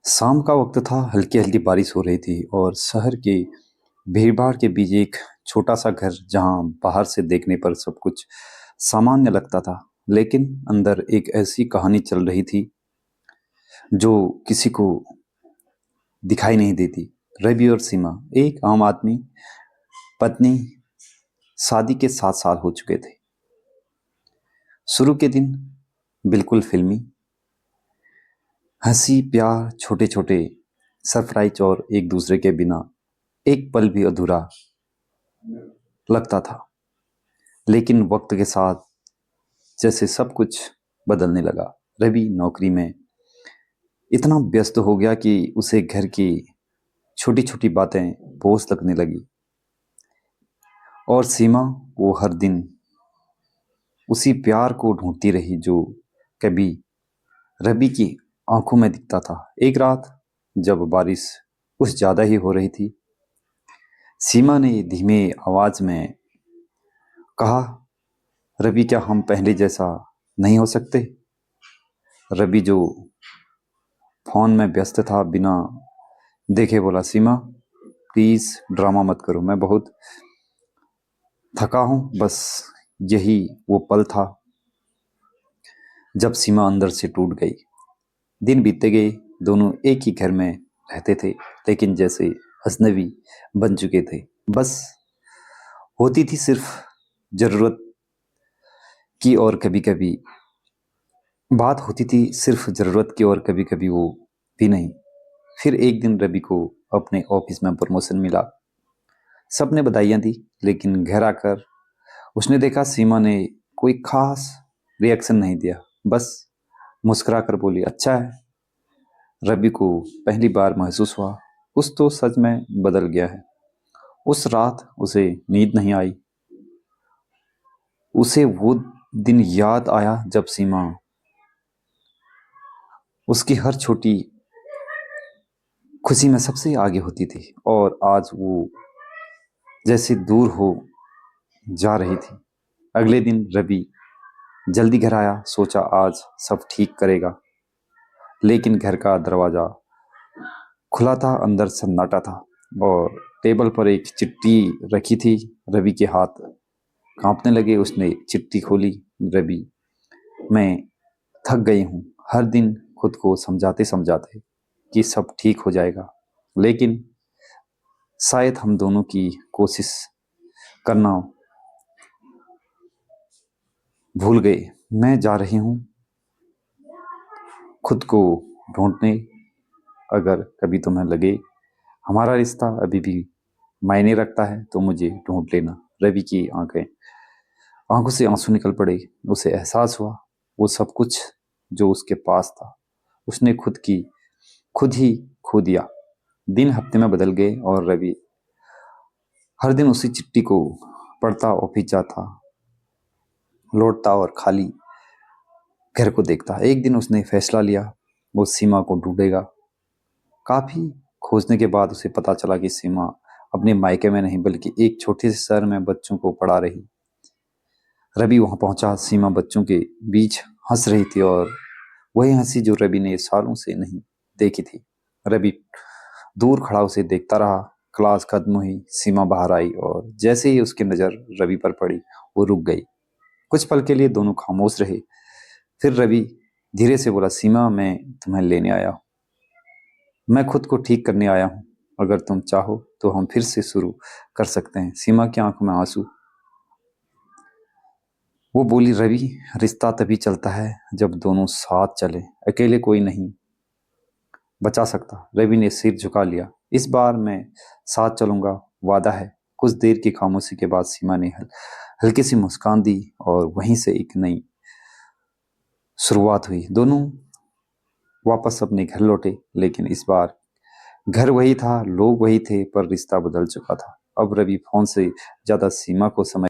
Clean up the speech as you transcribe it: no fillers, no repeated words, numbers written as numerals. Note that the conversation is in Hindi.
शाम का वक्त था। हल्की हल्की बारिश हो रही थी और शहर के भीड़भाड़ के बीच एक छोटा सा घर, जहां बाहर से देखने पर सब कुछ सामान्य लगता था, लेकिन अंदर एक ऐसी कहानी चल रही थी जो किसी को दिखाई नहीं देती। रवि और सीमा, एक आम आदमी, पत्नी, शादी के 7 साल हो चुके थे। शुरू के दिन बिल्कुल फिल्मी, हंसी, प्यार, छोटे छोटे सरप्राइज, और एक दूसरे के बिना एक पल भी अधूरा लगता था। लेकिन वक्त के साथ जैसे सब कुछ बदलने लगा। रवि नौकरी में इतना व्यस्त हो गया कि उसे घर की छोटी छोटी बातें बोझ लगने लगी, और सीमा, वो हर दिन उसी प्यार को ढूंढती रही जो कभी रवि की आंखों में दिखता था। एक रात जब बारिश कुछ ज्यादा ही हो रही थी, सीमा ने धीमे आवाज में कहा, रवि, क्या हम पहले जैसा नहीं हो सकते? रवि, जो फोन में व्यस्त था, बिना देखे बोला, सीमा, प्लीज ड्रामा मत करो, मैं बहुत थका हूं। बस यही वो पल था जब सीमा अंदर से टूट गई। दिन बीतते गए, दोनों एक ही घर में रहते थे, लेकिन जैसे अजनबी बन चुके थे। बस होती थी सिर्फ जरूरत की, और कभी कभी बात होती थी सिर्फ जरूरत की, और कभी कभी वो भी नहीं। फिर एक दिन रवि को अपने ऑफिस में प्रमोशन मिला। सबने बधाइयां दी, लेकिन घर आकर उसने देखा सीमा ने कोई खास रिएक्शन नहीं दिया। बस मुस्कुरा कर बोली, अच्छा है। रवि को पहली बार महसूस हुआ कुछ तो सच में बदल गया है। उस रात उसे नींद नहीं आई। उसे वो दिन याद आया जब सीमा उसकी हर छोटी खुशी में सबसे आगे होती थी, और आज वो जैसे दूर हो जा रही थी। अगले दिन रवि जल्दी घर आया, सोचा आज सब ठीक करेगा। लेकिन घर का दरवाजा खुला था, अंदर सन्नाटा था, और टेबल पर एक चिट्ठी रखी थी। रवि के हाथ कांपने लगे। उसने चिट्ठी खोली। रवि, मैं थक गई हूँ, हर दिन खुद को समझाते समझाते कि सब ठीक हो जाएगा, लेकिन शायद हम दोनों की कोशिश करना भूल गए। मैं जा रही हूँ खुद को ढूंढने। अगर कभी तुम्हें लगे हमारा रिश्ता अभी भी मायने रखता है तो मुझे ढूंढ लेना। रवि की आंखों से आंसू निकल पड़े। उसे एहसास हुआ वो सब कुछ जो उसके पास था उसने खुद ही खो दिया। दिन हफ्ते में बदल गए और रवि हर दिन उसी चिट्ठी को पढ़ता, ऑफिस जाता, लौटता और खाली घर को देखता। एक दिन उसने फैसला लिया, वो सीमा को ढूंढेगा। काफी खोजने के बाद उसे पता चला कि सीमा अपने मायके में नहीं बल्कि एक छोटे से शहर में बच्चों को पढ़ा रही। रवि वहां पहुंचा। सीमा बच्चों के बीच हंस रही थी, और वही हंसी जो रवि ने सालों से नहीं देखी थी। रवि दूर खड़ा उसे देखता रहा। क्लास खत्म हुई, सीमा बाहर आई, और जैसे ही उसकी नजर रवि पर पड़ी, वो रुक गई। कुछ पल के लिए दोनों खामोश रहे। फिर रवि धीरे से बोला, सीमा, मैं तुम्हें लेने आया हूं। मैं खुद को ठीक करने आया हूं। अगर तुम चाहो तो हम फिर से शुरू कर सकते हैं। सीमा की आंखों में आंसू। वो बोली, रवि, रिश्ता तभी चलता है जब दोनों साथ चले, अकेले कोई नहीं बचा सकता। रवि ने सिर झुका लिया। इस बार मैं साथ चलूंगा, वादा है। कुछ देर की खामोशी के बाद सीमा ने हल्की सी मुस्कान दी, और वहीं से एक नई शुरुआत हुई। दोनों वापस अपने घर लौटे, लेकिन इस बार घर वही था, लोग वही थे, पर रिश्ता बदल चुका था। अब रवि फोन से ज्यादा सीमा को समय